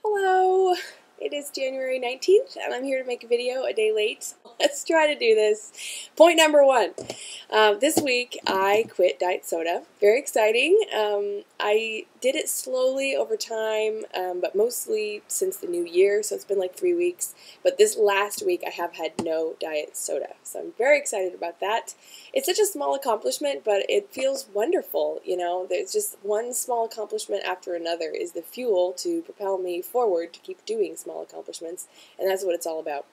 Hello! It is January 19th and I'm here to make a video a day late. Let's try to do this. Point number one. This week I quit diet soda. Very exciting. I did it slowly over time, but mostly since the new year, so it's been like 3 weeks. But this last week I have had no diet soda, so I'm very excited about that. It's such a small accomplishment, but it feels wonderful, you know. There's just one small accomplishment after another is the fuel to propel me forward to keep doing small accomplishments, and that's what it's all about.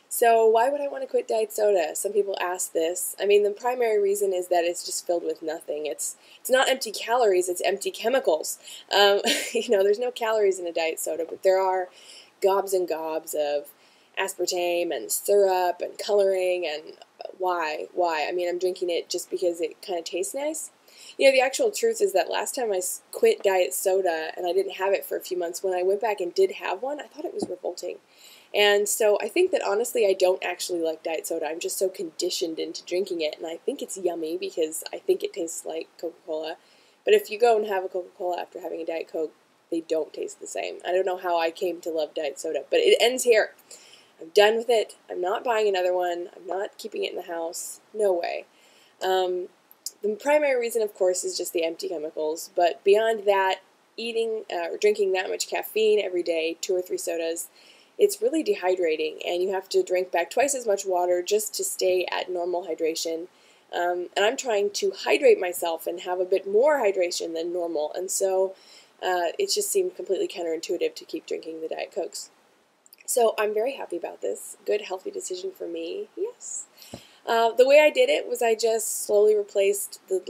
So why would I want to quit diet soda? Some people ask this. I mean, the primary reason is that it's just filled with nothing. It's not empty calories, it's empty chemicals. There's no calories in a diet soda, but there are gobs and gobs of aspartame and syrup and coloring, and why? I mean, I'm drinking it just because it kind of tastes nice. You know, the actual truth is that last time I quit diet soda and I didn't have it for a few months, when I went back and did have one, I thought it was revolting. And so I think that honestly I don't actually like diet soda. I'm just so conditioned into drinking it, and I think it's yummy because I think it tastes like Coca-Cola. But if you go and have a Coca-Cola after having a Diet Coke, they don't taste the same. I don't know how I came to love diet soda, but it ends here. I'm done with it. I'm not buying another one. I'm not keeping it in the house. No way. The primary reason, of course, is just the empty chemicals, but beyond that, eating or drinking that much caffeine every day, 2 or 3 sodas, it's really dehydrating, and you have to drink back twice as much water just to stay at normal hydration. And I'm trying to hydrate myself and have a bit more hydration than normal, and so it just seemed completely counterintuitive to keep drinking the Diet Cokes. So I'm very happy about this. Good, healthy decision for me. Yes. The way I did it was I just slowly replaced the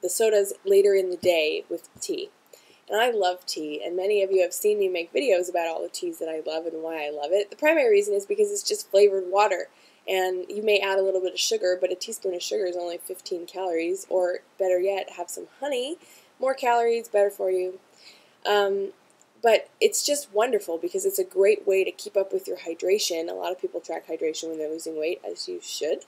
sodas later in the day with tea. And I love tea, and many of you have seen me make videos about all the teas that I love and why I love it. The primary reason is because it's just flavored water, and you may add a little bit of sugar, but a teaspoon of sugar is only 15 calories, or better yet, have some honey. More calories, better for you. But it's just wonderful because it's a great way to keep up with your hydration. A lot of people track hydration when they're losing weight, as you should,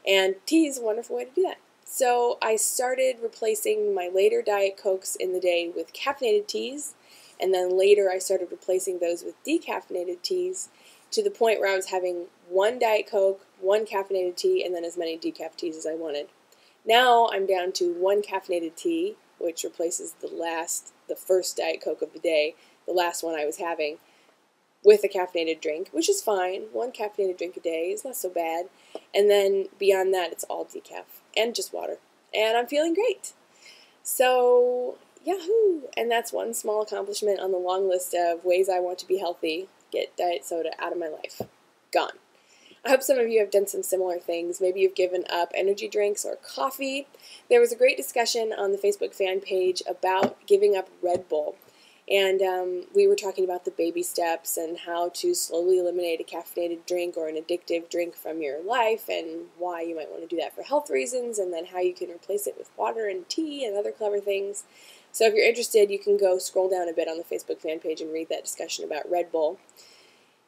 and tea is a wonderful way to do that. So I started replacing my later Diet Cokes in the day with caffeinated teas, and then later I started replacing those with decaffeinated teas, to the point where I was having 1 Diet Coke, 1 caffeinated tea, and then as many decaf teas as I wanted. Now I'm down to 1 caffeinated tea, which replaces the first Diet Coke of the day, the last one I was having, with a caffeinated drink, which is fine. 1 caffeinated drink a day is not so bad. And then beyond that, it's all decaf and just water. And I'm feeling great. So, yahoo! And that's one small accomplishment on the long list of ways I want to be healthy. Get diet soda out of my life. Gone. I hope some of you have done some similar things. Maybe you've given up energy drinks or coffee. There was a great discussion on the Facebook fan page about giving up Red Bull. And we were talking about the baby steps and how to slowly eliminate a caffeinated drink or an addictive drink from your life, and why you might want to do that for health reasons, and then how you can replace it with water and tea and other clever things. So if you're interested, you can go scroll down a bit on the Facebook fan page and read that discussion about Red Bull.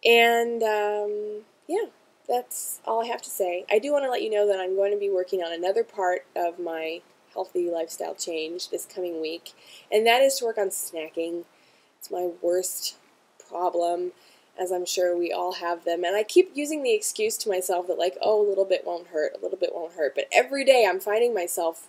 And yeah, that's all I have to say. I do want to let you know that I'm going to be working on another part of my healthy lifestyle change this coming week, and that is to work on snacking. It's my worst problem, as I'm sure we all have them, and I keep using the excuse to myself that, like, oh, a little bit won't hurt, a little bit won't hurt, but every day I'm finding myself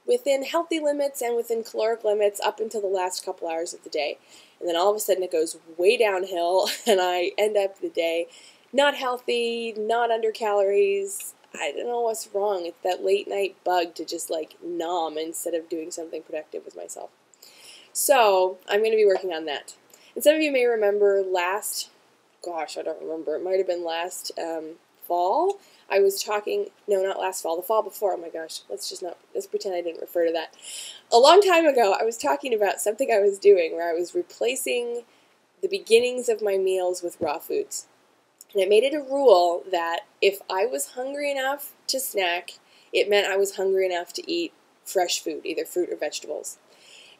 within healthy limits and within caloric limits up until the last couple hours of the day, and then all of a sudden it goes way downhill, and I end up the day not healthy, not under calories. I don't know what's wrong. It's that late night bug to just like nom instead of doing something productive with myself. So I'm going to be working on that. And some of you may remember I don't remember. It might have been last fall. I was talking, no, not last fall, the fall before. Oh my gosh, let's pretend I didn't refer to that. A long time ago, I was talking about something I was doing where I was replacing the beginnings of my meals with raw foods. And I made it a rule that if I was hungry enough to snack, it meant I was hungry enough to eat fresh food, either fruit or vegetables.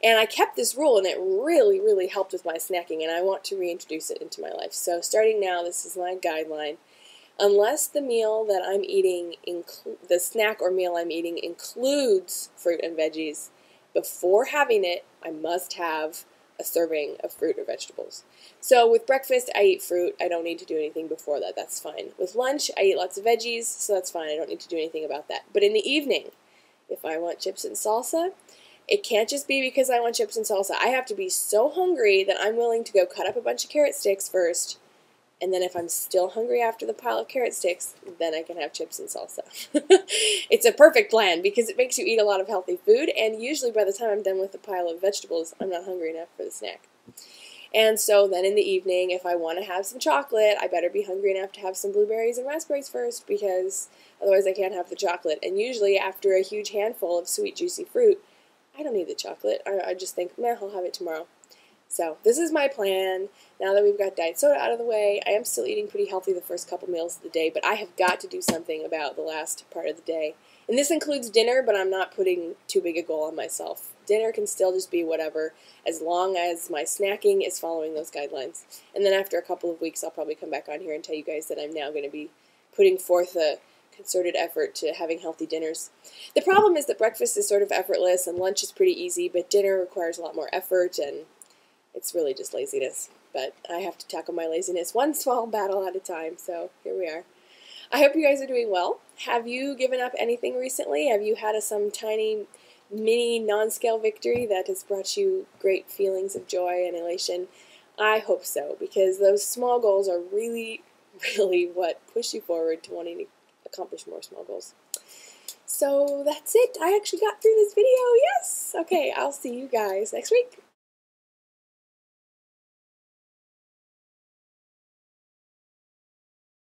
And I kept this rule, and it really, really helped with my snacking, and I want to reintroduce it into my life. So starting now, this is my guideline. Unless the meal that I'm eating, the snack or meal I'm eating includes fruit and veggies, before having it, I must have a serving of fruit or vegetables. So with breakfast, I eat fruit. I don't need to do anything before that. That's fine. With lunch, I eat lots of veggies, so that's fine. I don't need to do anything about that. But in the evening, if I want chips and salsa, it can't just be because I want chips and salsa. I have to be so hungry that I'm willing to go cut up a bunch of carrot sticks first, and then if I'm still hungry after the pile of carrot sticks, then I can have chips and salsa. It's a perfect plan because it makes you eat a lot of healthy food, and usually by the time I'm done with the pile of vegetables, I'm not hungry enough for the snack. And so then in the evening, if I want to have some chocolate, I better be hungry enough to have some blueberries and raspberries first, because otherwise I can't have the chocolate. And usually after a huge handful of sweet, juicy fruit, I don't need the chocolate. I just think, nah, I'll have it tomorrow. So this is my plan. Now that we've got diet soda out of the way, I am still eating pretty healthy the first couple meals of the day, but I have got to do something about the last part of the day. And this includes dinner, but I'm not putting too big a goal on myself. Dinner can still just be whatever, as long as my snacking is following those guidelines. And then after a couple of weeks, I'll probably come back on here and tell you guys that I'm now going to be putting forth a concerted effort to having healthy dinners. The problem is that breakfast is sort of effortless and lunch is pretty easy, but dinner requires a lot more effort, and it's really just laziness. But I have to tackle my laziness one small battle at a time, so here we are. I hope you guys are doing well. Have you given up anything recently? Have you had some tiny, mini, non-scale victory that has brought you great feelings of joy and elation? I hope so, because those small goals are really, really what push you forward to wanting to accomplish more small goals. So that's it. I actually got through this video. Yes! Okay, I'll see you guys next week.